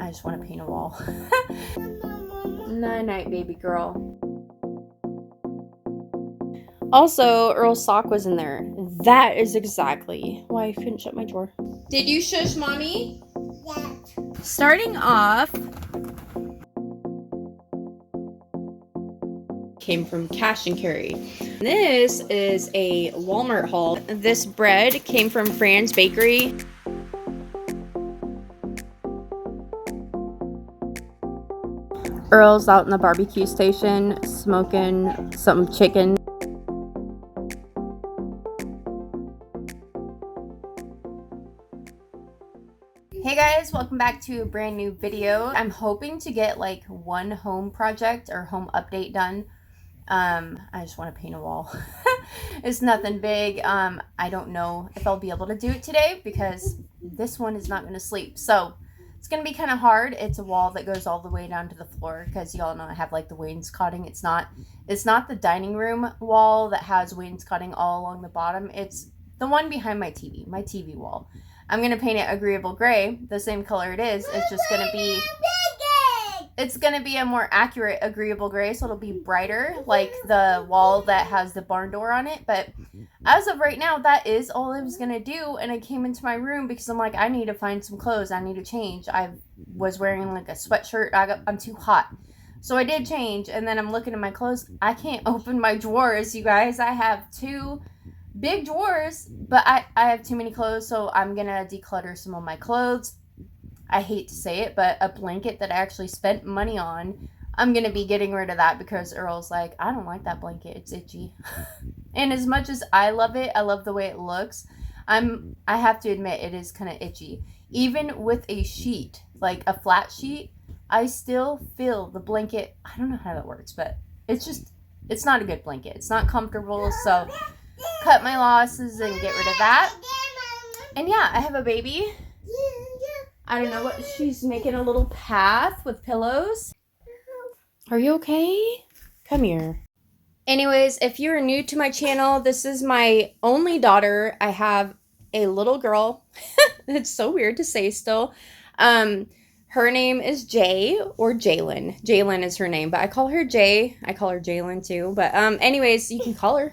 I just want to paint a wall. Night, baby girl. Also, Earl's sock was in there. That is exactly why I couldn't shut my drawer. Did you shush mommy? Yeah. Starting off, came from Cash and Carry. This is a Walmart haul. This bread came from Fran's Bakery. Earl's out in the barbecue station smoking some chicken. Hey guys, welcome back to a brand new video. I'm hoping to get like one home project or home update done. I just want to paint a wall. It's nothing big. I don't know if I'll be able to do it today because this one is not going to sleep. So it's going to be kind of hard. It's a wall that goes all the way down to the floor because y'all know I have like the wainscoting. It's not the dining room wall that has wainscoting all along the bottom. It's the one behind my TV wall. I'm going to paint it agreeable gray, the same color it is. It's just going to be, it's going to be a more accurate agreeable gray, so it'll be brighter, like the wall that has the barn door on it. But as of right now, that is all I was going to do. And I came into my room because I'm like, I need to find some clothes. I need to change. I was wearing like a sweatshirt. I'm too hot. So I did change, and then I'm looking at my clothes. I can't open my drawers, you guys. I have two big drawers, but I have too many clothes, so I'm gonna declutter some of my clothes. I hate to say it, but a blanket that I actually spent money on, I'm gonna be getting rid of that because Earl's like, I don't like that blanket, it's itchy. And as much as I love it, I love the way it looks, I have to admit it is kind of itchy. Even with a sheet, like a flat sheet, I still feel the blanket. I don't know how that works, but it's not a good blanket. It's not comfortable, so cut my losses and get rid of that. And yeah, I have a baby. I don't know what, she's making a little path with pillows. Are you okay? Come here. Anyways, if you're new to my channel, this is my only daughter. I have a little girl. It's so weird to say still. Her name is Jay, or Jalen. Jalen is her name, but I call her Jay. I call her Jalen too. But anyways, you can call her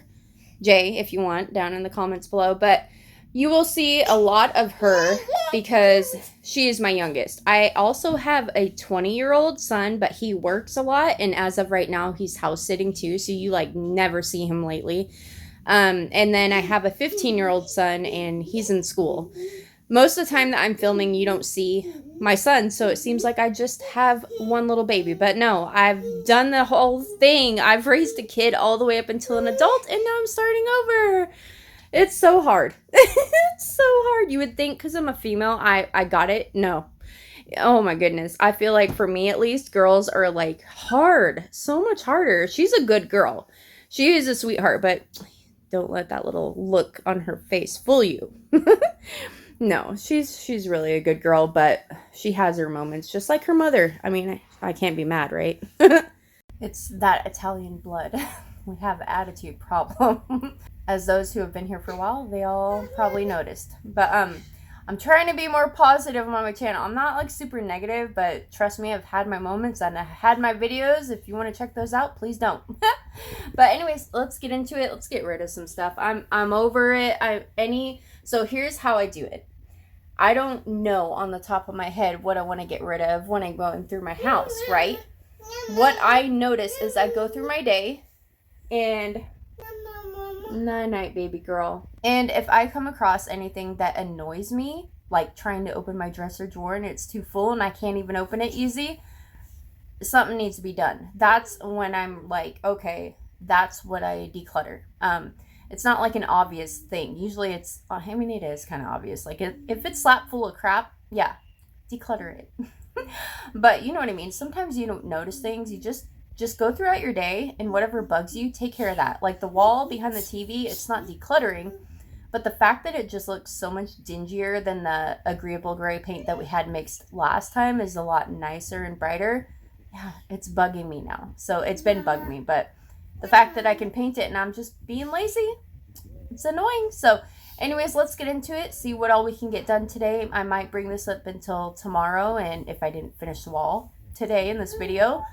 Jay if you want down in the comments below, but you will see a lot of her because she is my youngest. I also have a 20-year-old son, but he works a lot, and as of right now he's house sitting too, so you like never see him lately. And then I have a 15-year-old son, and he's in school. Most of the time that I'm filming, you don't see my son, so it seems like I just have one little baby. But no, I've done the whole thing. I've raised a kid all the way up until an adult, and now I'm starting over. It's so hard. It's so hard. You would think because I'm a female, I got it. No. Oh my goodness. I feel like for me at least, girls are like hard. So much harder. She's a good girl. She is a sweetheart, but don't let that little look on her face fool you. No, she's really a good girl, but she has her moments, just like her mother. I mean, I can't be mad, right? It's that Italian blood. We have an attitude problem. As those who have been here for a while, they all probably noticed. But I'm trying to be more positive on my channel. I'm not like super negative, but trust me, I've had my moments and I had my videos. If you want to check those out, please don't. But anyways, let's get into it. Let's get rid of some stuff. I'm over it. So here's how I do it. I don't know on the top of my head what I want to get rid of when I'm going through my house, right? What I notice is I go through my day and night, baby girl. And if I come across anything that annoys me, like trying to open my dresser drawer and it's too full and I can't even open it easy, something needs to be done. That's when I'm like, okay, that's what I declutter. It's not like an obvious thing. Usually it's, I mean, it is kind of obvious. Like if it's slap full of crap, yeah, declutter it. But you know what I mean? Sometimes you don't notice things. You just go throughout your day and whatever bugs you, take care of that. Like the wall behind the TV, it's not decluttering, but the fact that it just looks so much dingier than the agreeable gray paint that we had mixed last time is a lot nicer and brighter. Yeah, it's bugging me now. So it's been bugging me, but the fact that I can paint it and I'm just being lazy, it's annoying. So Anyways, let's get into it, see what all we can get done today. I might bring this up until tomorrow, and if I didn't finish the wall today in this video,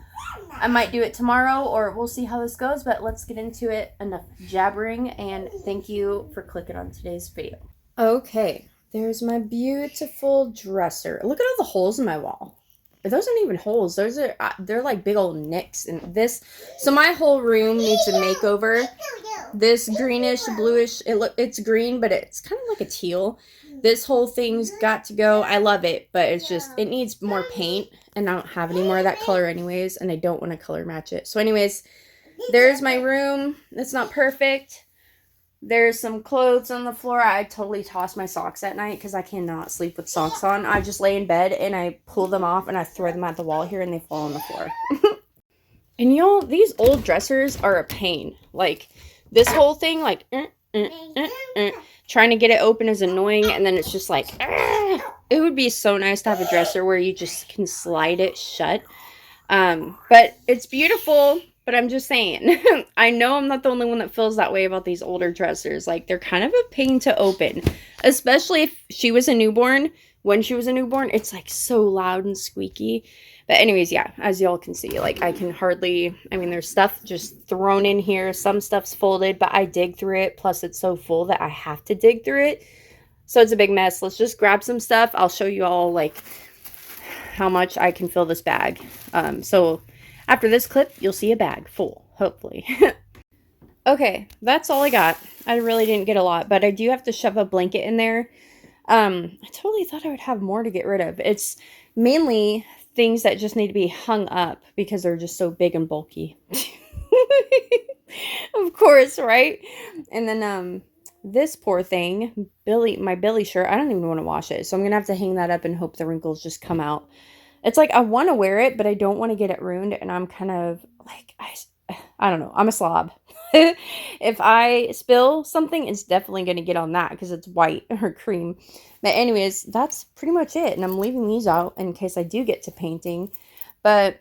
I might do it tomorrow, or we'll see how this goes, but let's get into it. Enough jabbering, and thank you for clicking on today's video. Okay, there's my beautiful dresser. Look at all the holes in my wall. Those aren't even holes. Those are, they're like big old nicks. And this, so my whole room needs a makeover. This greenish, bluish, it's green, but it's kind of like a teal. This whole thing's got to go. I love it, but it's just, it needs more paint, and I don't have any more of that color anyways, and I don't want to color match it. So anyways, there's my room. It's not perfect. There's some clothes on the floor. I totally toss my socks at night because I cannot sleep with socks on. I just lay in bed and I pull them off and I throw them at the wall here and they fall on the floor. And y'all, these old dressers are a pain. Like, this whole thing, like, trying to get it open is annoying, and then it's just like, it would be so nice to have a dresser where you just can slide it shut. But it's beautiful, but I'm just saying, I know I'm not the only one that feels that way about these older dressers. Like, they're kind of a pain to open, especially if she was a newborn. When she was a newborn, it's like so loud and squeaky. But anyways, yeah, as y'all can see, like, I can hardly, I mean, there's stuff just thrown in here. Some stuff's folded, but I dig through it. Plus, it's so full that I have to dig through it. So it's a big mess. Let's just grab some stuff. I'll show you all, like, how much I can fill this bag. So after this clip, you'll see a bag full, hopefully. Okay, that's all I got. I really didn't get a lot, but I do have to shove a blanket in there. I totally thought I would have more to get rid of. It's mainly things that just need to be hung up because they're just so big and bulky. Of course, right? And then this poor thing, my Billy shirt, I don't even want to wash it. So I'm going to have to hang that up and hope the wrinkles just come out. It's like I want to wear it, but I don't want to get it ruined. And I'm kind of like, I don't know. I'm a slob. If I spill something, it's definitely going to get on that because it's white or cream. But anyways, that's pretty much it. And I'm leaving these out in case I do get to painting. But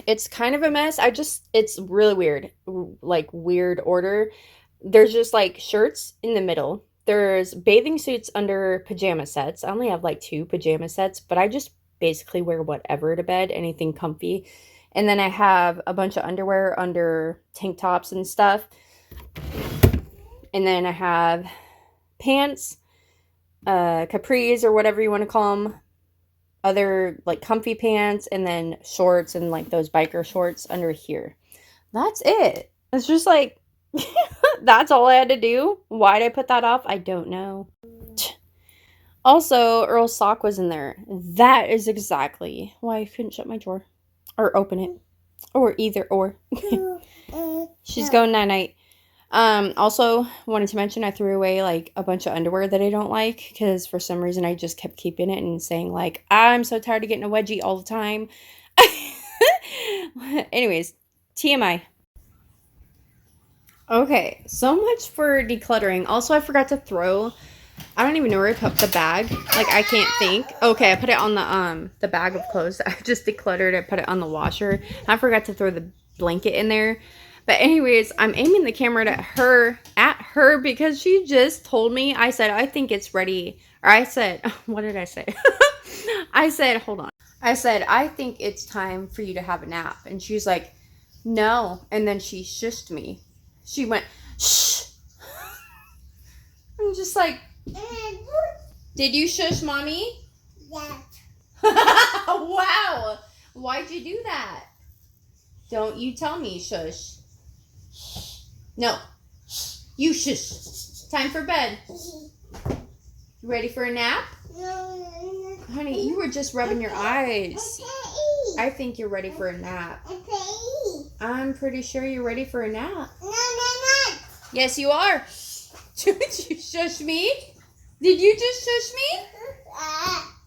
it's kind of a mess. It's really weird. Like, weird order. There's just like shirts in the middle. There's bathing suits under pajama sets. I only have like 2 pajama sets, but I just basically wear whatever to bed, anything comfy. And then I have a bunch of underwear under tank tops and stuff. And then I have pants, capris or whatever you want to call them. Other like comfy pants, and then shorts and like those biker shorts under here. That's it. It's just like, that's all I had to do. Why'd I put that off? I don't know. Also, Earl's sock was in there. That is exactly why I couldn't shut my drawer. Or open it. Or either or. She's going night-night. Also, wanted to mention I threw away, like, a bunch of underwear that I don't like. Because for some reason I just kept keeping it and saying, like, I'm so tired of getting a wedgie all the time. Anyways, TMI. Okay, so much for decluttering. Also, I forgot to throw... I don't even know where I put the bag. Like, I can't think. Okay, I put it on the bag of clothes. I just decluttered. I put it on the washer. I forgot to throw the blanket in there. But anyways, I'm aiming the camera at her because she just told me. I said, I think it's ready. Or I said, what did I say? I said, hold on. I said, I think it's time for you to have a nap. And she's like, no. And then she shushed me. She went, shh. I'm just like, did you shush mommy? Yeah. Wow. Why'd you do that? Don't you tell me shush. No. You shush. Time for bed. You ready for a nap? No. Honey, you were just rubbing your eyes. I think you're ready for a nap. I'm pretty sure you're ready for a nap. No. Yes, you are. Did you shush me? Did you just shush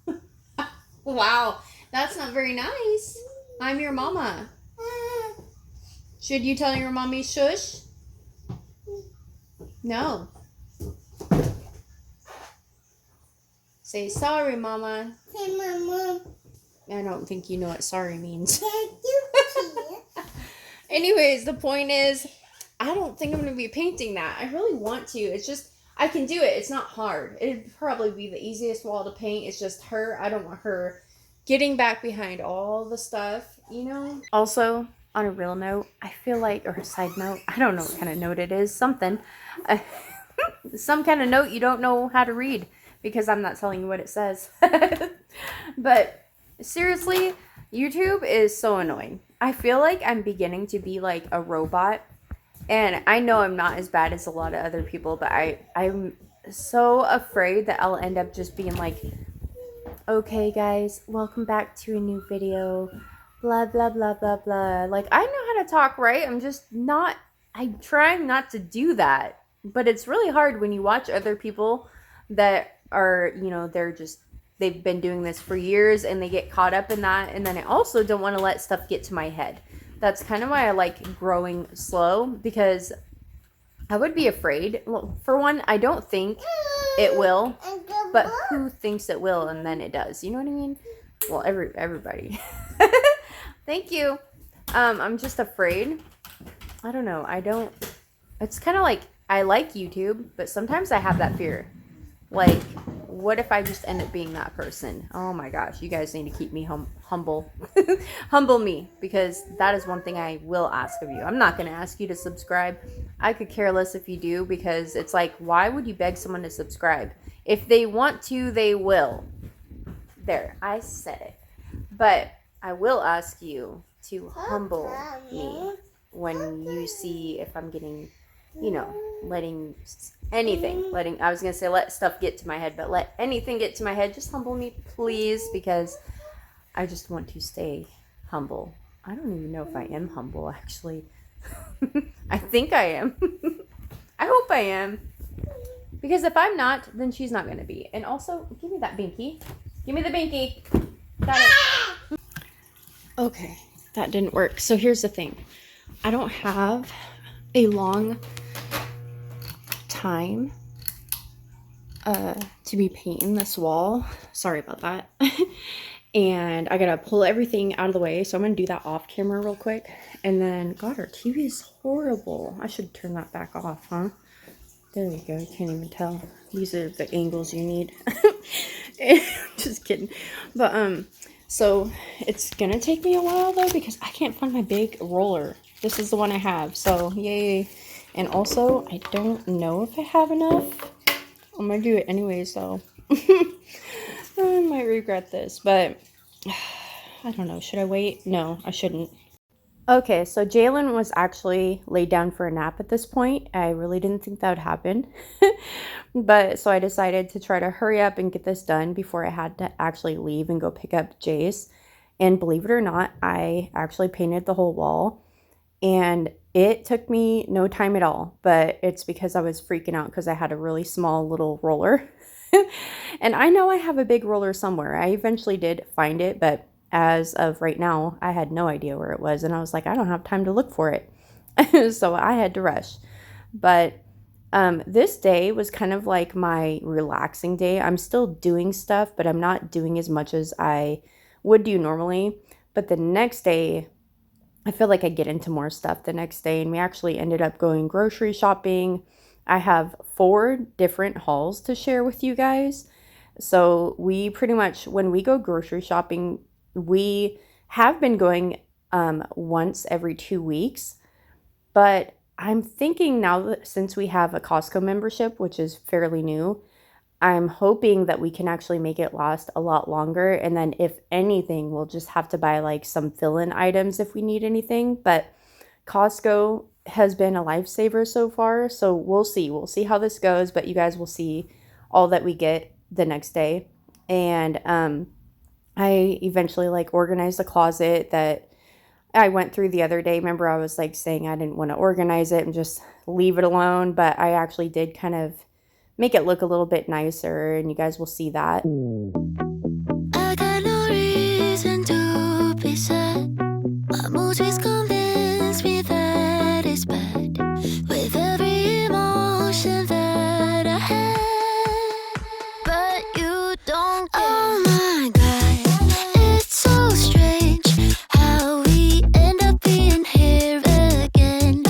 me? Wow, that's not very nice. I'm your mama. Should you tell your mommy shush? No. Say sorry, mama. Say mama. I don't think you know what sorry means. Anyways, the point is, I don't think I'm going to be painting that. I really want to. It's just, I can do it. It's not hard. It'd probably be the easiest wall to paint. It's just her. I don't want her getting back behind all the stuff, you know? Also, on a real note, I feel like, or a side note, I don't know what kind of note it is, something. Some kind of note you don't know how to read because I'm not telling you what it says. But seriously, YouTube is so annoying. I feel like I'm beginning to be like a robot. And I know I'm not as bad as a lot of other people, but I'm so afraid that I'll end up just being like, okay guys, welcome back to a new video, blah blah blah blah blah. Like, I know how to talk, right? I'm trying not to do that, but it's really hard when you watch other people that are, you know, they've been doing this for years and they get caught up in that. And then I also don't want to let stuff get to my head. That's kind of why I like growing slow, because I would be afraid. Well, for one, I don't think it will, but who thinks it will and then it does? You know what I mean? Well, everybody. Thank you. I'm just afraid. I don't know. It's kind of like, I like YouTube, but sometimes I have that fear. Like, what if I just end up being that person? Oh my gosh, you guys need to keep me humble. Humble me, because that is one thing I will ask of you. I'm not going to ask you to subscribe. I could care less if you do, because it's like, why would you beg someone to subscribe? If they want to, they will. There, I said it. But I will ask you to humble me when you see if I'm getting, you know, letting I was gonna say let stuff get to my head, but let anything get to my head. Just humble me, please, because I just want to stay humble. I don't even know if I am humble, actually. I think I am. I hope I am, because if I'm not, then she's not gonna be. And also, give me that binky. Give me the binky. Got it. Okay, that didn't work. So here's the thing. I don't have a long time to be painting this wall. Sorry about that. And I gotta pull everything out of the way, so I'm gonna do that off camera real quick. And then, God, our TV is horrible. I should turn that back off, huh? There you go. You can't even tell. These are the angles you need. Just kidding. But so it's gonna take me a while though, because I can't find my big roller. This is the one I have, so yay. And also, I don't know if I have enough. I'm gonna do it anyways, though. I might regret this, but I don't know. Should I wait? No, I shouldn't. Okay, so Jalen was actually laid down for a nap at this point. I really didn't think that would happen. But so I decided to try to hurry up and get this done before I had to actually leave and go pick up Jace. And believe it or not, I actually painted the whole wall. And it took me no time at all, but it's because I was freaking out because I had a really small little roller. And I know I have a big roller somewhere. I eventually did find it, but as of right now, I had no idea where it was. And I was like, I don't have time to look for it. So I had to rush. But this day was kind of like my relaxing day. I'm still doing stuff, but I'm not doing as much as I would do normally. But the next day, I feel like I get into more stuff the next day, and we actually ended up going grocery shopping. I have 4 different hauls to share with you guys. So we pretty much, when we go grocery shopping, we have been going once every 2 weeks. But I'm thinking now that since we have a Costco membership, which is fairly new, I'm hoping that we can actually make it last a lot longer. And then if anything, we'll just have to buy like some fill-in items if we need anything. But Costco has been a lifesaver so far. So we'll see. We'll see how this goes. But you guys will see all that we get the next day. And I eventually like organized the closet that I went through the other day. Remember, I was like saying I didn't want to organize it and just leave it alone. But I actually did kind of make it look a little bit nicer, and you guys will see that. I got no reason to be sad. My mood is convinced me that it's bad. With every emotion that I had, but you don't care. Oh my God, it's so strange how we end up being here again.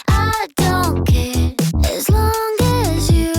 I don't care as long as you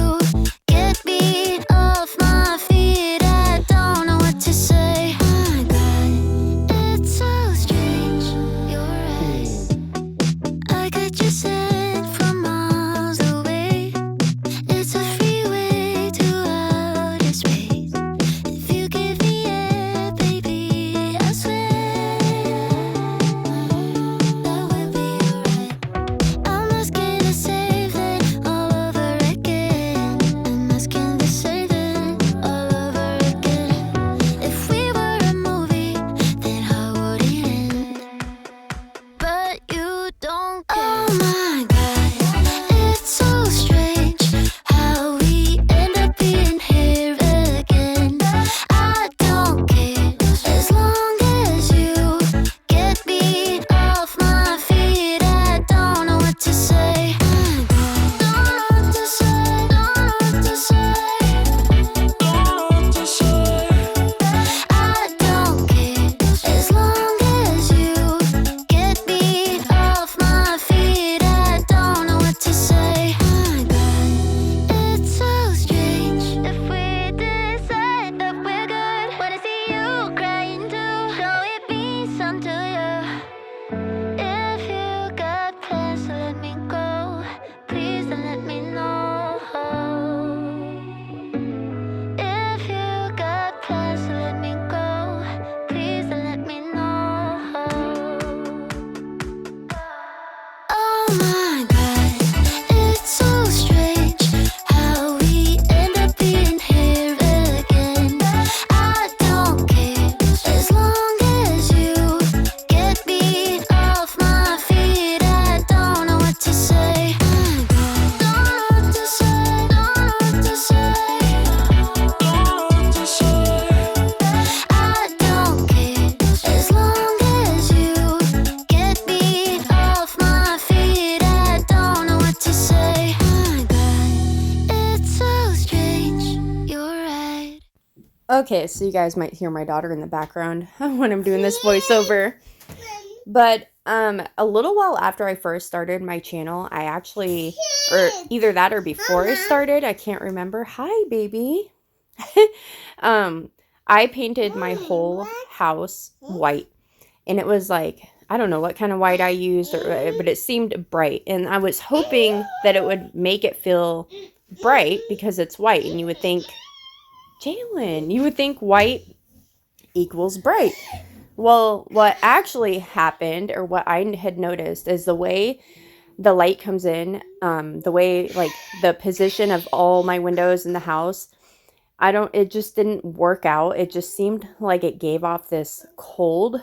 my God, it's so strange how we end up being here again. I don't care as long as you get me off my feet. I don't know what to say. My God, don't know what to say. Don't know what to say. I don't care as long as you get me off my feet. I don't know what to say. My God, it's so strange. You're right. Okay, so you guys might hear my daughter in the background when I'm doing this voiceover. But a little while after I first started my channel, I actually, or either that or before I started, I can't remember. Hi, baby. I painted my whole house white, and it was like, I don't know what kind of white I used, but it seemed bright, and I was hoping that it would make it feel bright because it's white, and you would think, Jalen, you would think white equals bright. Well, what actually happened, or what I had noticed, is the way the light comes in, the way, like, the position of all my windows in the house, it just didn't work out. It just seemed like it gave off this cold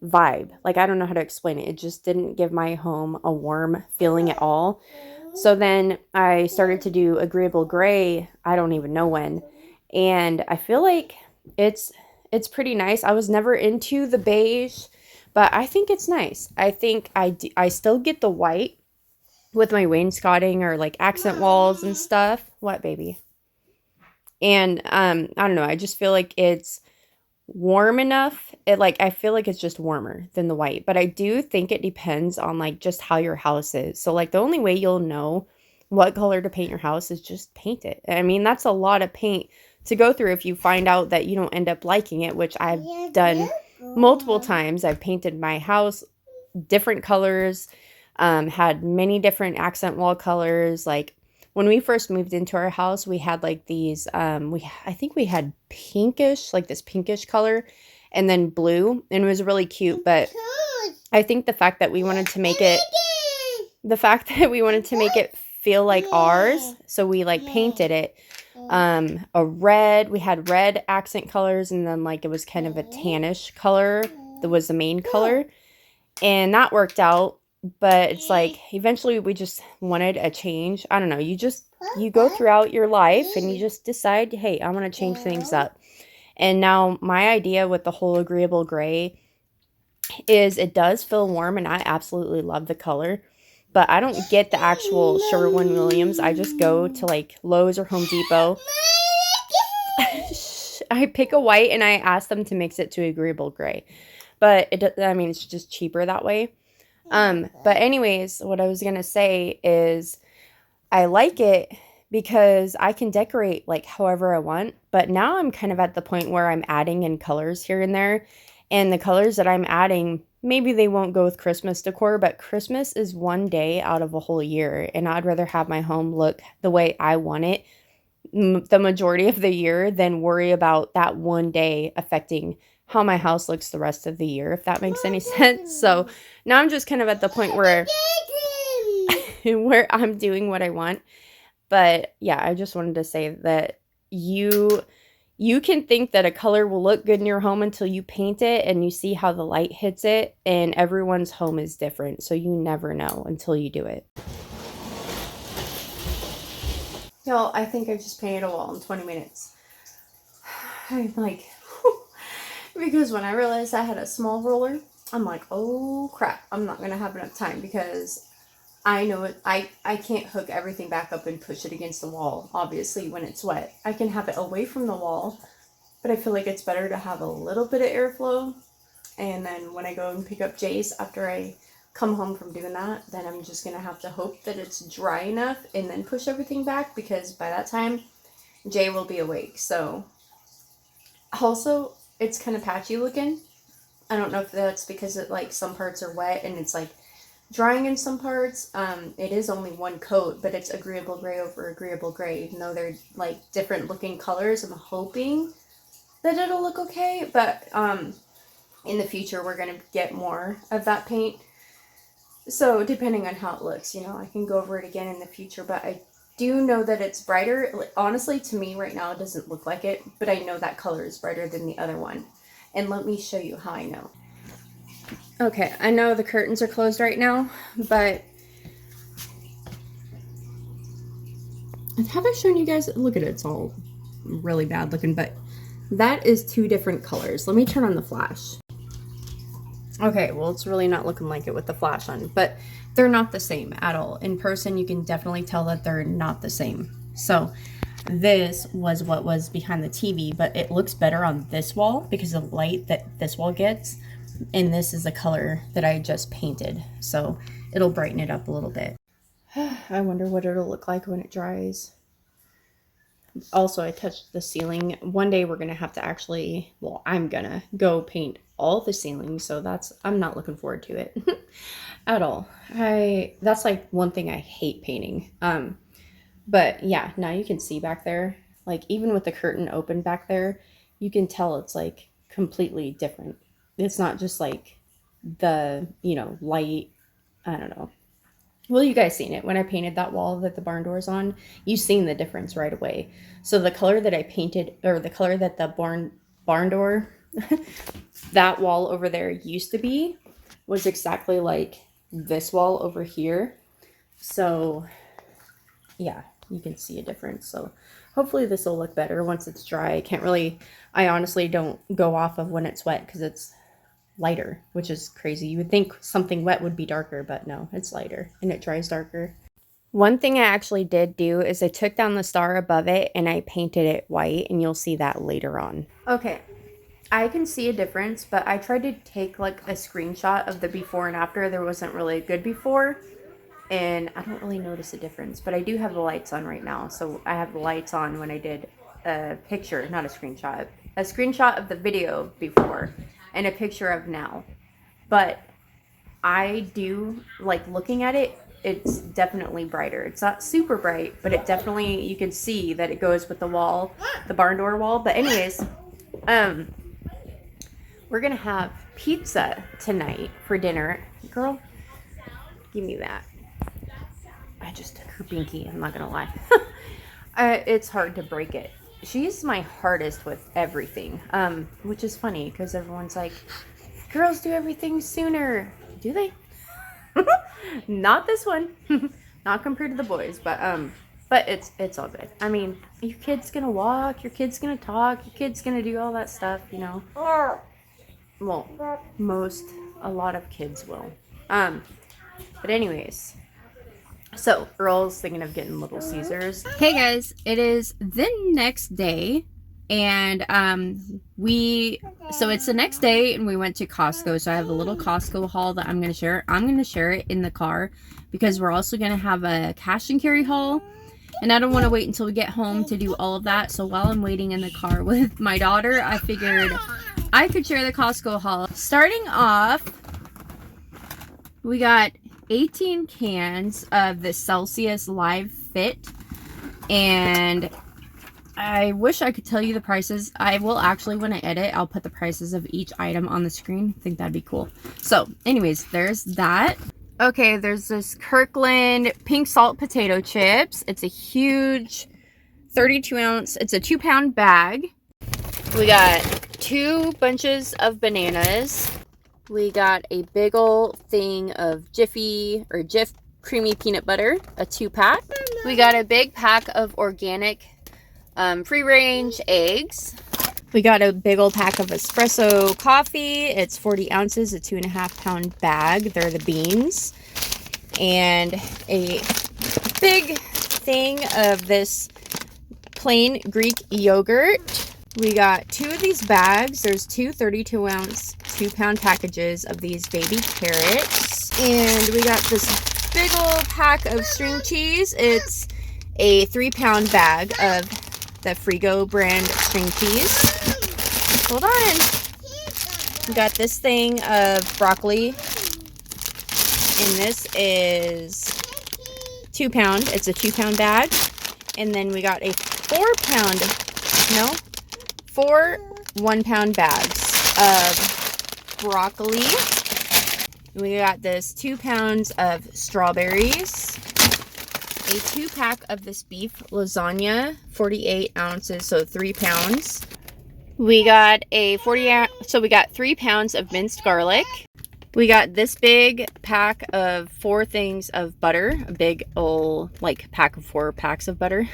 vibe. Like, I don't know how to explain it. It just didn't give my home a warm feeling at all. So then I started to do agreeable gray, I don't even know when. And I feel like it's pretty nice. I was never into the beige, but I think it's nice. I think I still get the white with my wainscoting or like accent walls and stuff. What, baby? And I don't know. I just feel like it's warm enough. I feel like it's just warmer than the white. But I do think it depends on like just how your house is. So like the only way you'll know what color to paint your house is just paint it. I mean, that's a lot of paint to go through if you find out that you don't end up liking it, which I've done multiple times. I've painted my house different colors, had many different accent wall colors. Like when we first moved into our house, we had like these, I think we had pinkish, like this pinkish color, and then blue, and it was really cute. But I think the fact that we wanted to make it feel like ours, so we like painted it a red. We had red accent colors, and then like it was kind of a tannish color that was the main color, and that worked out. But it's like eventually we just wanted a change. I don't know, you go throughout your life and you just decide, hey, I want to change things up. And now my idea with the whole agreeable gray is it does feel warm, and I absolutely love the color. But I don't get the actual Sherwin-Williams. I just go to like Lowe's or Home Depot. I pick a white and I ask them to mix it to agreeable gray. But it's just cheaper that way. But anyways, what I was going to say is I like it because I can decorate like however I want. But now I'm kind of at the point where I'm adding in colors here and there. And the colors that I'm adding, maybe they won't go with Christmas decor, but Christmas is one day out of a whole year. And I'd rather have my home look the way I want it the majority of the year than worry about that one day affecting how my house looks the rest of the year, if that makes any sense. So now I'm just kind of at the point where I'm doing what I want. But yeah, I just wanted to say that you can think that a color will look good in your home until you paint it and you see how the light hits it, and everyone's home is different. So you never know until you do it. Y'all, I think I just painted a wall in 20 minutes. I'm like, because when I realized I had a small roller, I'm like, oh crap, I'm not going to have enough time because I know it. I can't hook everything back up and push it against the wall, obviously, when it's wet. I can have it away from the wall, but I feel like it's better to have a little bit of airflow. And then when I go and pick up Jace after I come home from doing that, then I'm just going to have to hope that it's dry enough and then push everything back, because by that time, Jay will be awake. So, also, it's kind of patchy looking. I don't know if that's because some parts are wet and it's like drying in some parts. It is only one coat, but it's agreeable gray over agreeable gray, even though they're like different looking colors. I'm hoping that it'll look okay, but in the future we're gonna get more of that paint. So depending on how it looks, you know, I can go over it again in the future, but I do know that it's brighter. Honestly, to me right now, it doesn't look like it, but I know that color is brighter than the other one. And let me show you how I know. Okay, I know the curtains are closed right now, but have I shown you guys? Look at it, it's all really bad looking, but that is two different colors. Let me turn on the flash. Okay, well, it's really not looking like it with the flash on, but they're not the same at all. In person, you can definitely tell that they're not the same. So this was what was behind the TV, but it looks better on this wall because of the light that this wall gets. And this is the color that I just painted. So it'll brighten it up a little bit. I wonder what it'll look like when it dries. Also, I touched the ceiling. One day we're going to have to actually, well, I'm going to go paint all the ceilings. So I'm not looking forward to it at all. That's like one thing I hate painting. But yeah, now you can see back there, like even with the curtain open back there, you can tell it's like completely different. It's not just like the, you know, light, I don't know. Well, you guys seen it when I painted that wall that the barn door is on. You've seen the difference right away. So the color that I painted, or the color that the barn door, that wall over there used to be, was exactly like this wall over here. So yeah, you can see a difference. So hopefully this will look better once it's dry. I honestly don't go off of when it's wet because it's lighter, which is crazy. You would think something wet would be darker, but no, it's lighter and it dries darker. One thing I actually did do is I took down the star above it and I painted it white, and you'll see that later on. Okay, I can see a difference, but I tried to take like a screenshot of the before and after. There wasn't really a good before, and I don't really notice a difference, but I do have the lights on right now. So I have the lights on when I did a picture, not a screenshot of the video before and a picture of now. But I do like looking at it. It's definitely brighter. It's not super bright, but it definitely, you can see that it goes with the wall, the barn door wall. But anyways, we're gonna have pizza tonight for dinner. Girl, give me that. I just took her binky, I'm not gonna lie. It's hard to break it. She's my hardest with everything, which is funny because everyone's like, girls do everything sooner. Do they? Not this one. Not compared to the boys, but it's all good. I mean, your kid's gonna walk, your kid's gonna talk, your kid's gonna do all that stuff, you know. Well, a lot of kids will. But anyways, so Earl's thinking of getting Little Caesars. Hey guys, it is the next day, and so it's the next day, and we went to Costco. So I have a little Costco haul that I'm gonna share. I'm gonna share it in the car because we're also gonna have a cash and carry haul, and I don't want to wait until we get home to do all of that. So while I'm waiting in the car with my daughter, I figured I could share the Costco haul. Starting off, we got 18 cans of the Celsius Live Fit, and I wish I could tell you the prices. I will actually, when I edit, I'll put the prices of each item on the screen. I think that'd be cool. So anyways, there's that. Okay, there's this Kirkland pink salt potato chips. It's a huge 32 ounce, it's a 2-pound bag. We got 2 bunches of bananas. We got a big ol' thing of Jif creamy peanut butter, a 2-pack. We got a big pack of organic free-range eggs. We got a big old pack of espresso coffee. It's 40 ounces, a 2.5-pound bag. They're the beans. And a big thing of this plain Greek yogurt. We got 2 of these bags. There's 2 32-ounce, 2-pound packages of these baby carrots. And we got this big old pack of string cheese. It's a 3-pound bag of the Frigo brand string cheese. Hold on. We got this thing of broccoli. And this is 2-pound. It's a 2-pound bag. And then we got a 4 1-pound bags of broccoli. We got this 2 pounds of strawberries, a 2-pack of this beef lasagna, 48 ounces, so 3 pounds. We got a 3 pounds of minced garlic. We got this big pack of 4 things of butter, a big old like pack of 4 packs of butter.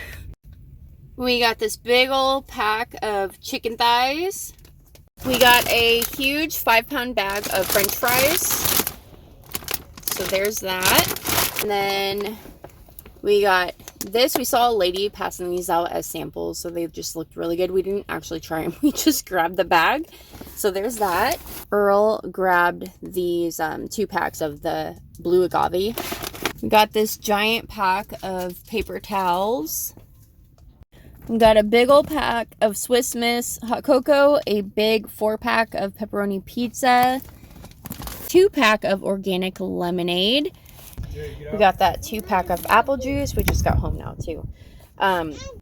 We got this big old pack of chicken thighs. We got a huge 5-pound bag of French fries. So there's that. And then we got this. We saw a lady passing these out as samples, so they just looked really good. We didn't actually try them. We just grabbed the bag. So there's that. Earl grabbed these 2 packs of the blue agave. We got this giant pack of paper towels. We got a big old pack of Swiss Miss hot cocoa, a big 4-pack of pepperoni pizza, 2-pack of organic lemonade. We got that 2-pack of apple juice. We just got home now too.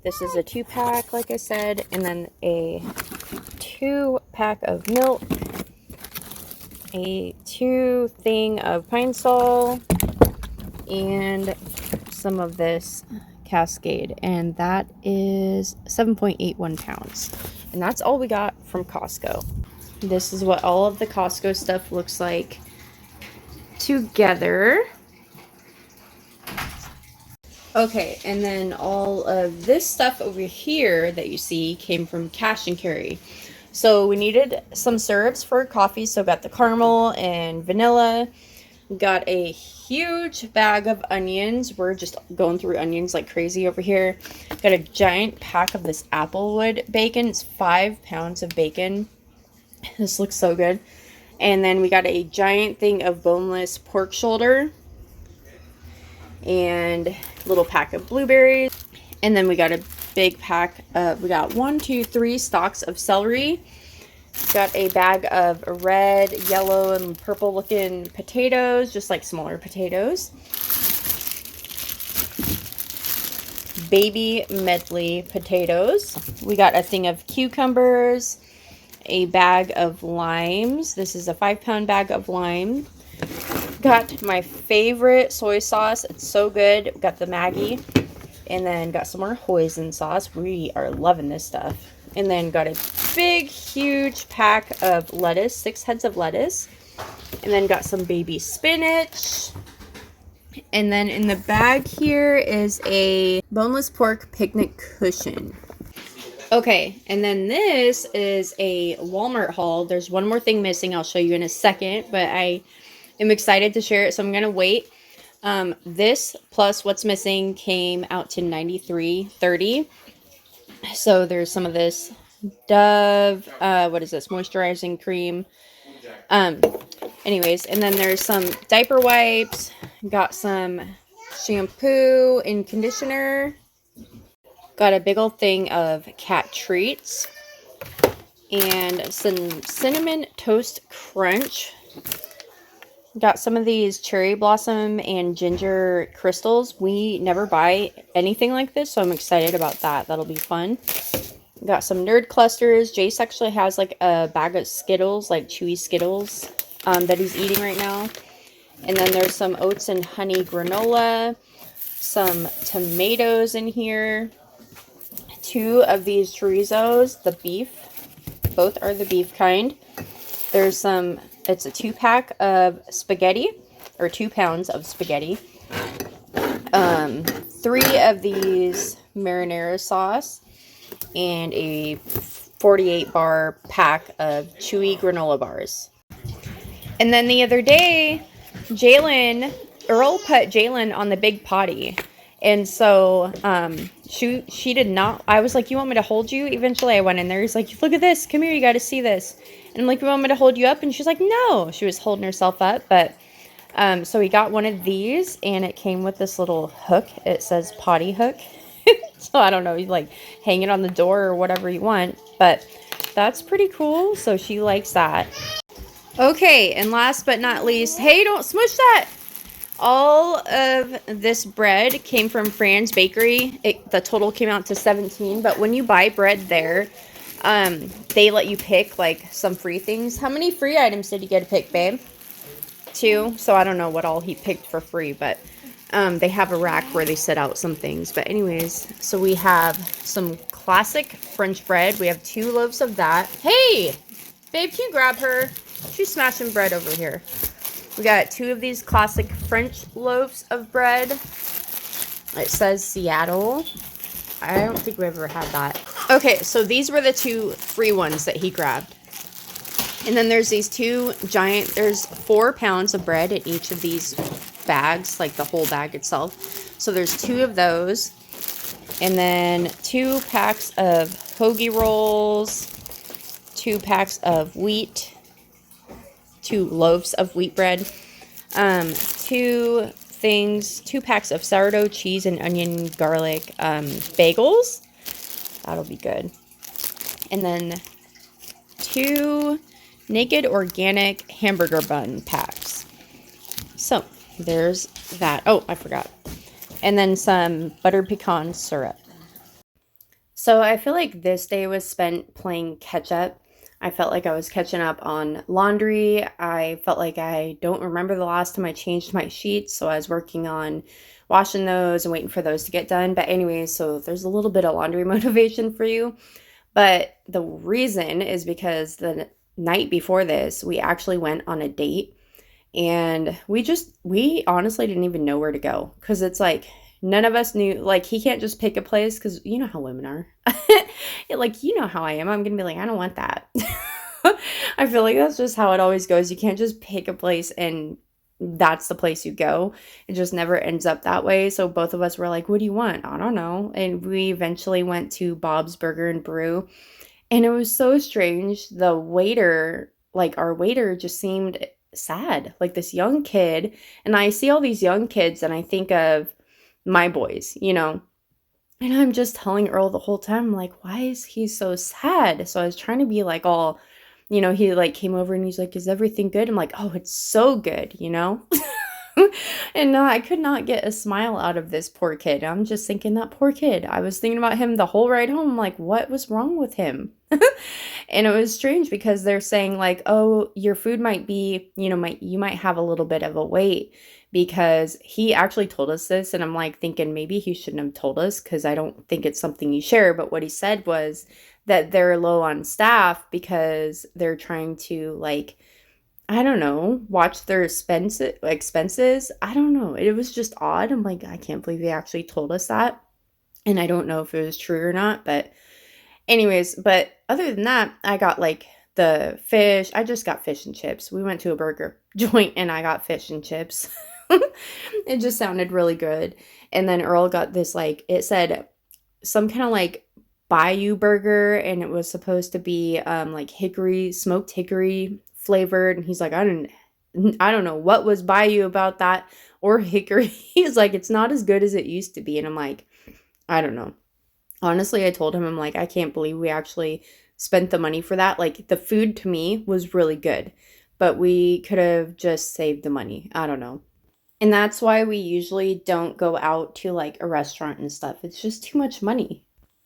This is a 2-pack, like I said, and then a 2-pack of milk, a 2 thing of pine sol, and some of this Cascade, and that is 7.81 pounds. And that's all we got from Costco. This is what all of the Costco stuff looks like together. Okay, and then all of this stuff over here that you see came from Cash and Carry. So we needed some syrups for coffee, so got the caramel and vanilla. Got a huge bag of onions. We're just going through onions like crazy over here. Got a giant pack of this applewood bacon. It's 5 pounds of bacon. This looks so good. And then we got a giant thing of boneless pork shoulder. And a little pack of blueberries. And then we got a big pack of, we got 3 stalks of celery. Got a bag of red, yellow, and purple looking potatoes, just like smaller potatoes. Baby medley potatoes. We got a thing of cucumbers, a bag of limes. This is a 5-pound bag of lime. Got my favorite soy sauce. It's so good. Got the Maggi. And then got some more hoisin sauce. We are loving this stuff. And then got a big, huge pack of lettuce, 6 heads of lettuce. And then got some baby spinach. And then in the bag here is a boneless pork picnic cushion. Okay, and then this is a Walmart haul. There's one more thing missing. I'll show you in a second, but I am excited to share it, so I'm going to wait. This plus what's missing came out to $93.30. So there's some of this Dove, what is this, moisturizing cream. Anyways, and then there's some diaper wipes, got some shampoo and conditioner, got a big old thing of cat treats, and some cinnamon toast crunch. Got some of these cherry blossom and ginger crystals. We never buy anything like this, so I'm excited about that. That'll be fun. Got some nerd clusters. Jace actually has like a bag of Skittles, like chewy Skittles, that he's eating right now. And then there's some oats and honey granola, some tomatoes in here, 2 of these chorizos, the beef. Both are the beef kind. There's some, it's a 2-pack of spaghetti, or 2 pounds of spaghetti. 3 of these marinara sauce, and a 48-bar pack of chewy granola bars. And then the other day, Earl put Jalen on the big potty. And so, she did not, I was like, you want me to hold you? Eventually I went in there. He's like, look at this. Come here. You got to see this. And I'm like, you want me to hold you up? And she's like, no. She was holding herself up. But, so we got one of these, and it came with this little hook. It says potty hook. So I don't know, you like hang it on the door or whatever you want. But that's pretty cool. So she likes that. Okay. And last but not least, hey, don't smush that. All of this bread came from Fran's Bakery. The total came out to $17, but when you buy bread there, they let you pick like some free things. How many free items did you get to pick, babe? too. So I don't know what all he picked for free, but they have a rack where they set out some things. But anyways, so we have some classic French bread. We have 2 loaves of that. Hey, babe, can you grab her? She's smashing bread over here. We got 2 of these classic French loaves of bread. It says Seattle. I don't think we ever had that. Okay, so these were the 2 free ones that he grabbed. And then there's these 2 giant, there's 4 pounds of bread in each of these bags, like the whole bag itself. So there's 2 of those. And then 2 packs of hoagie rolls, 2 packs of wheat, 2 loaves of wheat bread, 2 packs of sourdough cheese and onion garlic bagels. That'll be good. And then 2 naked organic hamburger bun packs. So there's that. Oh, I forgot. And then some buttered pecan syrup. So I feel like this day was spent playing catch up. I felt like I was catching up on laundry. I felt like I don't remember the last time I changed my sheets. So I was working on washing those and waiting for those to get done. But anyways, so there's a little bit of laundry motivation for you. But the reason is because the night before this, we actually went on a date. And we honestly didn't even know where to go. Because it's like, none of us knew, like, he can't just pick a place. Because you know how women are. Like, you know how I am. I'm going to be like, I don't want that. I feel like that's just how it always goes. You can't just pick a place and that's the place you go. It just never ends up that way. So both of us were like, what do you want? I don't know. And we eventually went to Bob's Burger and Brew. And it was so strange. The waiter, like our waiter, just seemed sad. Like this young kid. And I see all these young kids and I think of my boys, you know. And I'm just telling Earl the whole time, I'm like, why is he so sad? So I was trying to be like all, you know, he like came over and he's like, is everything good? I'm like, oh, it's so good, you know? And no, I could not get a smile out of this poor kid. I'm just thinking that poor kid. I was thinking about him the whole ride home. I'm like, what was wrong with him? And it was strange because they're saying like, oh, your food might be, you know, you might have a little bit of a wait, because he actually told us this. And I'm like thinking maybe he shouldn't have told us because I don't think it's something you share. But what he said was that they're low on staff because they're trying to like, I don't know, watch their expenses. I don't know. It was just odd. I'm like, I can't believe he actually told us that. And I don't know if it was true or not. But anyways, but other than that, I got like the fish. I just got fish and chips. We went to a burger joint and I got fish and chips. It just sounded really good. And then Earl got this, like, it said some kind of like Bayou burger, and it was supposed to be like smoked hickory flavored. And he's like, I don't know what was Bayou about that, or hickory. He's like, it's not as good as it used to be. And I'm like, I don't know. Honestly, I told him, I'm like, I can't believe we actually spent the money for that. Like, the food to me was really good, but we could have just saved the money. I don't know. And that's why we usually don't go out to like a restaurant and stuff. It's just too much money.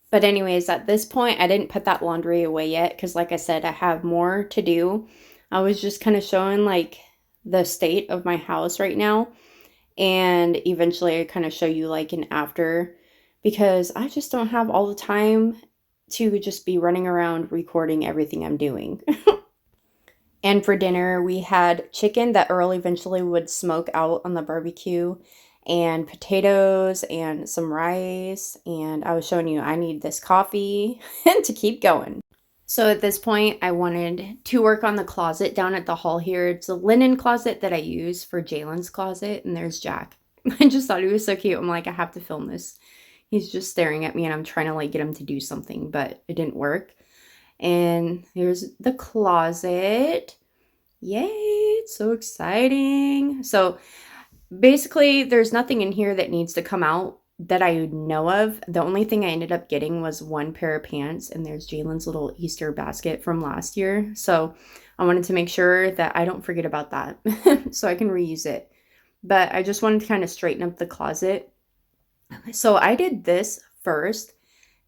But anyways, at this point, I didn't put that laundry away yet because like I said, I have more to do. I was just kind of showing like the state of my house right now. And eventually I kind of show you like an after, because I just don't have all the time to just be running around recording everything I'm doing. And for dinner, we had chicken that Earl eventually would smoke out on the barbecue, and potatoes and some rice. And I was showing you I need this coffee to keep going. So at this point, I wanted to work on the closet down at the hall here. It's a linen closet that I use for Jalen's closet, and there's Jack. I just thought he was so cute. I'm like, I have to film this. He's just staring at me, and I'm trying to like get him to do something, but it didn't work. And here's the closet. Yay, it's so exciting. So basically, there's nothing in here that needs to come out that I know of. The only thing I ended up getting was one pair of pants, and there's Jalen's little Easter basket from last year. So I wanted to make sure that I don't forget about that so I can reuse it. But I just wanted to kind of straighten up the closet. So I did this first.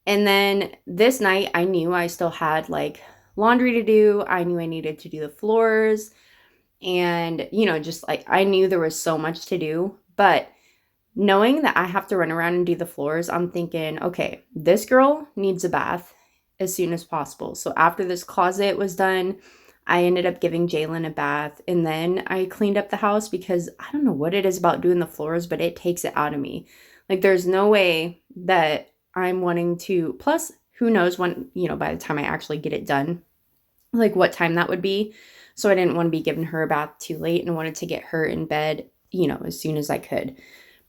And then this night, I knew I still had like laundry to do. I knew I needed to do the floors. And, you know, just like I knew there was so much to do, but knowing that I have to run around and do the floors, I'm thinking, okay, this girl needs a bath as soon as possible. So after this closet was done, I ended up giving Jalen a bath, and then I cleaned up the house because I don't know what it is about doing the floors, but it takes it out of me. Like there's no way that I'm wanting to, plus who knows when, you know, by the time I actually get it done, like what time that would be. So I didn't want to be giving her a bath too late and wanted to get her in bed, you know, as soon as I could.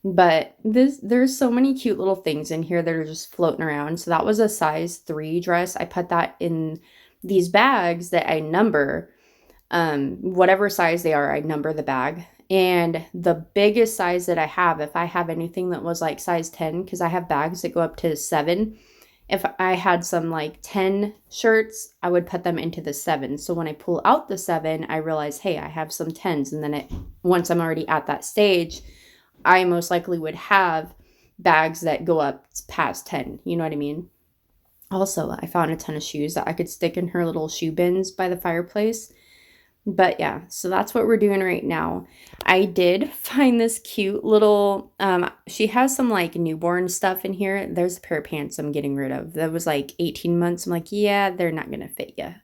But there's so many cute little things in here that are just floating around. So that was a size 3 dress. I put that in these bags that I number. Whatever size they are, I number the bag. And the biggest size that I have, if I have anything that was like size 10, because I have bags that go up to 7. If I had some like 10 shirts, I would put them into the 7. So when I pull out the 7, I realize, hey, I have some 10s. And then once I'm already at that stage, I most likely would have bags that go up past 10. You know what I mean? Also, I found a ton of shoes that I could stick in her little shoe bins by the fireplace. But yeah, so that's what we're doing right now. I did find this cute little, she has some like newborn stuff in here. There's a pair of pants I'm getting rid of. That was like 18 months. I'm like, yeah, they're not going to fit you. And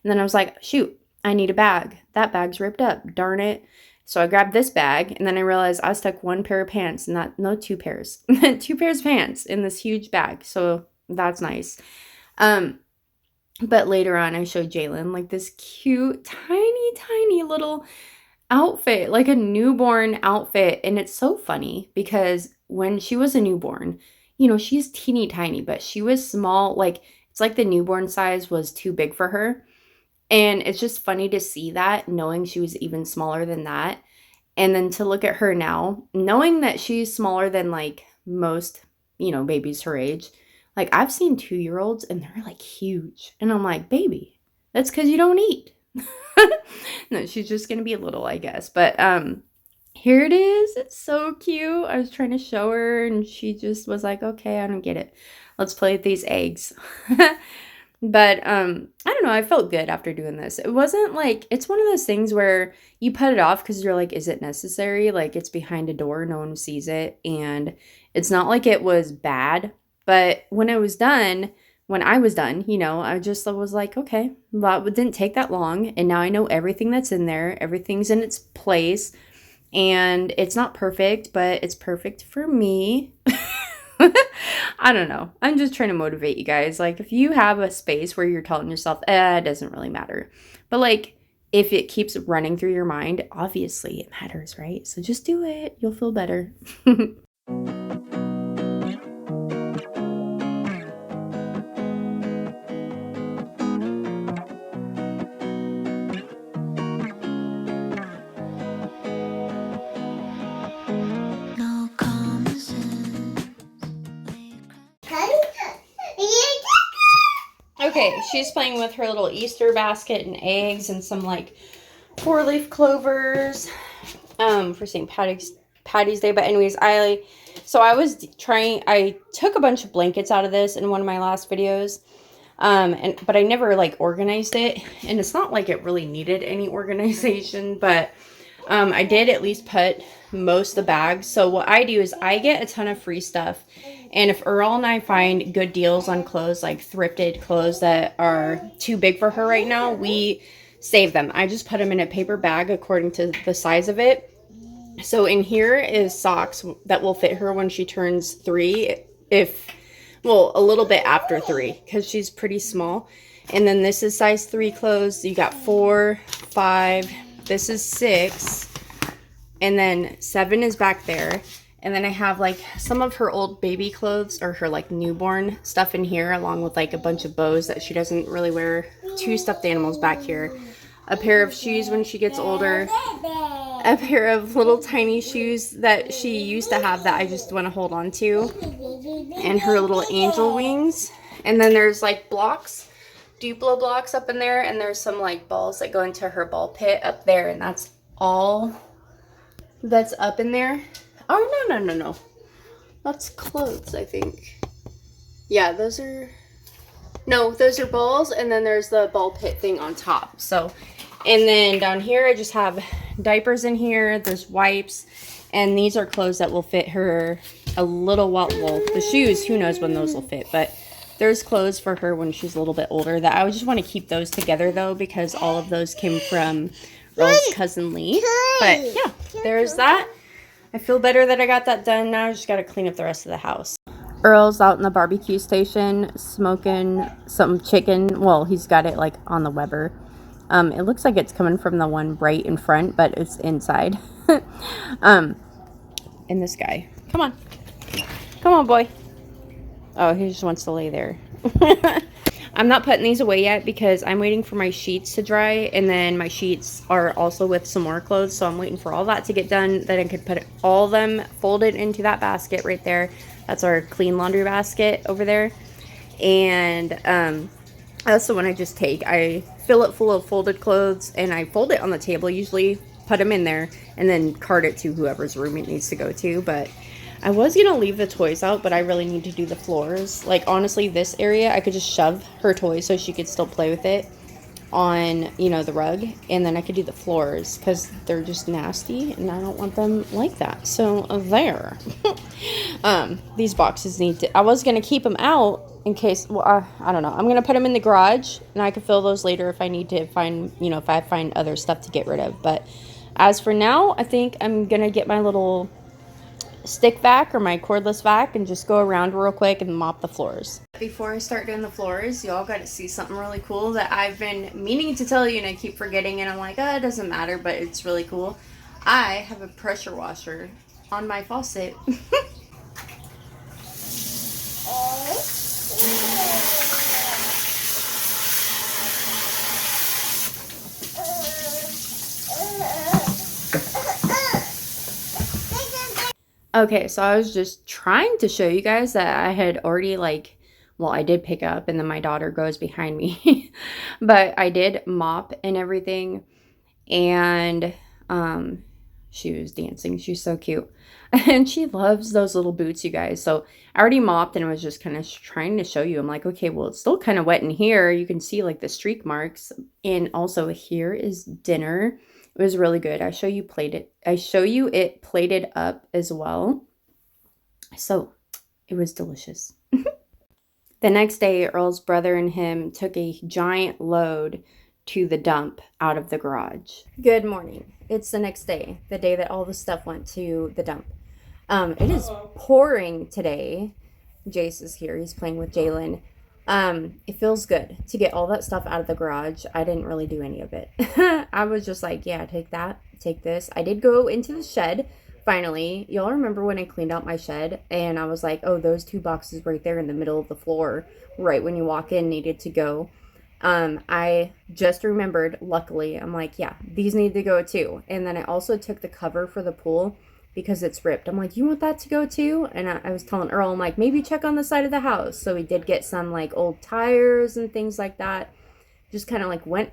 then I was like, shoot, I need a bag. That bag's ripped up. Darn it. So I grabbed this bag, and then I realized I stuck 1 pair of pants, no 2 pairs, 2 pairs of pants in this huge bag. So that's nice. But later on, I showed Jalen like this cute, tiny little outfit, like a newborn outfit. And it's so funny because when she was a newborn, you know, she's teeny tiny, but she was small. Like it's like the newborn size was too big for her. And it's just funny to see that, knowing she was even smaller than that. And then to look at her now, knowing that she's smaller than like most, you know, babies her age. Like I've seen 2-year-olds and they're like huge. And I'm like, baby, that's because you don't eat. No, she's just going to be a little, I guess. But here it is. It's so cute. I was trying to show her and she just was like, okay, I don't get it. Let's play with these eggs. But I don't know, I felt good after doing this. It wasn't like, it's one of those things where you put it off because you're like, is it necessary? Like it's behind a door, no one sees it. And it's not like it was bad. But when I was done, you know, I just was like, okay, well, it didn't take that long. And now I know everything that's in there. Everything's in its place. And it's not perfect, but it's perfect for me. I don't know. I'm just trying to motivate you guys. Like, if you have a space where you're telling yourself, it doesn't really matter. But, like, if it keeps running through your mind, obviously it matters, right? So just do it. You'll feel better. No common sense. Okay, she's playing with her little Easter basket and eggs and some like 4-leaf clovers for St. Patty's Day. But anyways, I took a bunch of blankets out of this in one of my last videos. But I never like organized it, and it's not like it really needed any organization, but I did at least put most of the bags. So what I do is I get a ton of free stuff. And if Earl and I find good deals on clothes, like thrifted clothes that are too big for her right now, we save them. I just put them in a paper bag according to the size of it. So in here is socks that will fit her when she turns 3, a little bit after 3, because she's pretty small. And then this is size 3 clothes. You got 4, 5, this is 6, and then 7 is back there. And then I have like some of her old baby clothes or her like newborn stuff in here, along with like a bunch of bows that she doesn't really wear. 2 stuffed animals back here. A pair of shoes when she gets older. A pair of little tiny shoes that she used to have that I just want to hold on to. And her little angel wings. And then there's like blocks, Duplo blocks up in there. And there's some like balls that go into her ball pit up there. And that's all that's up in there. Oh, no. That's clothes, I think. Yeah, those are balls, and then there's the ball pit thing on top. So And then down here, I just have diapers in here. There's wipes. And these are clothes that will fit her a little while. Well, the shoes, who knows when those will fit. But there's clothes for her when she's a little bit older that I would just want to keep those together, though, because all of those came from Earl's cousin Lee. But yeah, there's that. I feel better that I got that done. Now I just got to clean up the rest of the house. Earl's out in the barbecue station smoking some chicken. Well, he's got it like on the Weber. It looks like it's coming from the one right in front, but it's inside. And this guy. Come on. Come on, boy. Oh, he just wants to lay there. I'm not putting these away yet because I'm waiting for my sheets to dry, and then my sheets are also with some more clothes, so I'm waiting for all that to get done. Then I could put all of them folded into that basket right there. That's our clean laundry basket over there. And that's the one I just take. I fill it full of folded clothes, and I fold it on the table usually, put them in there, and then cart it to whoever's room it needs to go to. But I was going to leave the toys out, but I really need to do the floors. Like, honestly, this area, I could just shove her toys so she could still play with it on, you know, the rug. And then I could do the floors because they're just nasty, and I don't want them like that. So, there. These boxes need to... I was going to keep them out in case... Well, I don't know. I'm going to put them in the garage, and I could fill those later if I need to find... You know, if I find other stuff to get rid of. But as for now, I think I'm going to get my little... stick vac or my cordless vac and just go around real quick and mop the floors. Before I start doing the floors, y'all got to see something really cool that I've been meaning to tell you and I keep forgetting, and I'm like, oh, it doesn't matter, but it's really cool. I have a pressure washer on my faucet. Okay, so I was just trying to show you guys that I had already, like, well, I did pick up, and then my daughter goes behind me. But I did mop and everything, and she was dancing. She's so cute. And she loves those little boots, you guys. So I already mopped, and I was just kind of trying to show you. I'm like, okay, well, it's still kind of wet in here. You can see, like, the streak marks. And also here is dinner. It was really good. I show you it plated up as well. So it was delicious. The next day, Earl's brother and him took a giant load to the dump out of the garage. Good morning. It's the next day, the day that all the stuff went to the dump. It is pouring today. Jace is here. He's playing with Jalen. It feels good to get all that stuff out of the garage. I didn't really do any of it. I was just like, yeah, take that, take this. I did go into the shed, finally. Y'all remember when I cleaned out my shed, and I was like, oh, those two boxes right there in the middle of the floor, right when you walk in, needed to go. I just remembered, luckily, I'm like, yeah, these need to go too. And then I also took the cover for the pool because it's ripped. I'm like, you want that to go too? And I was telling Earl, I'm like, maybe check on the side of the house. So we did get some like old tires and things like that. Just kind of like went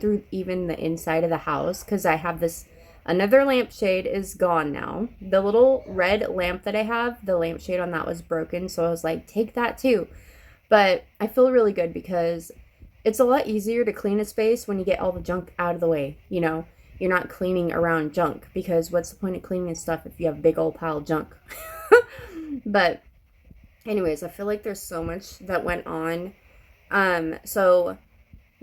through even the inside of the house, because I have this, another lampshade is gone now. The little red lamp that I have, the lampshade on that was broken. So I was like, take that too. But I feel really good because it's a lot easier to clean a space when you get all the junk out of the way, you know? You're not cleaning around junk, because what's the point of cleaning stuff if you have a big old pile of junk? But anyways, I feel like there's so much that went on. So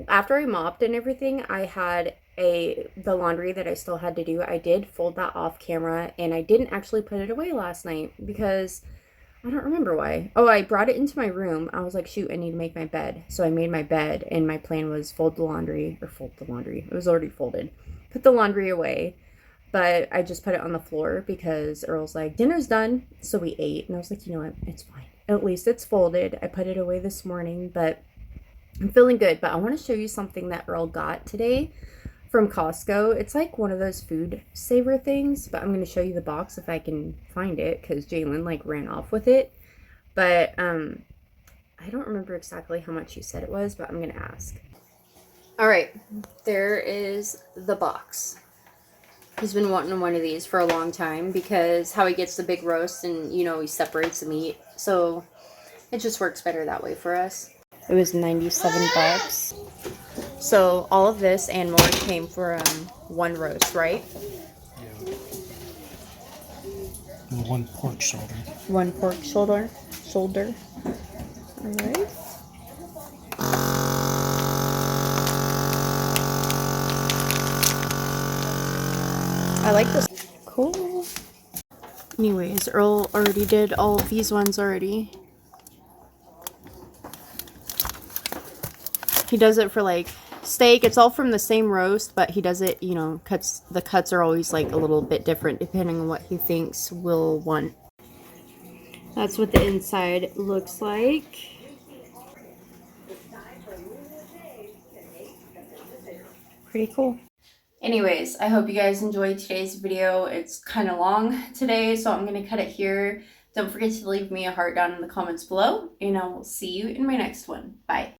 after I mopped and everything, I had the laundry that I still had to do. I did fold that off camera, and I didn't actually put it away last night because I don't remember why. Oh, I brought it into my room. I was like, shoot, I need to make my bed. So I made my bed, and my plan was fold the laundry. It was already folded. Put the laundry away, but I just put it on the floor because Earl's like, dinner's done. So we ate, and I was like, you know what? It's fine. At least it's folded. I put it away this morning, but I'm feeling good. But I want to show you something that Earl got today from Costco. It's like one of those food saver things, but I'm going to show you the box if I can find it, because Jalen like ran off with it. But I don't remember exactly how much he said it was, but I'm going to ask. All right, there is the box. He's been wanting one of these for a long time because how he gets the big roast, and you know, he separates the meat, so it just works better that way for us. It was 97 bucks. So all of this and more came for one roast, right? Yeah. And one pork shoulder. One pork shoulder. All right. I like this. Cool. Anyways, Earl already did all of these ones already. He does it for like steak. It's all from the same roast, but he does it, you know, the cuts are always like a little bit different depending on what he thinks we'll want. That's what the inside looks like. Pretty cool. Anyways, I hope you guys enjoyed today's video. It's kind of long today, so I'm going to cut it here. Don't forget to leave me a heart down in the comments below, and I will see you in my next one. Bye.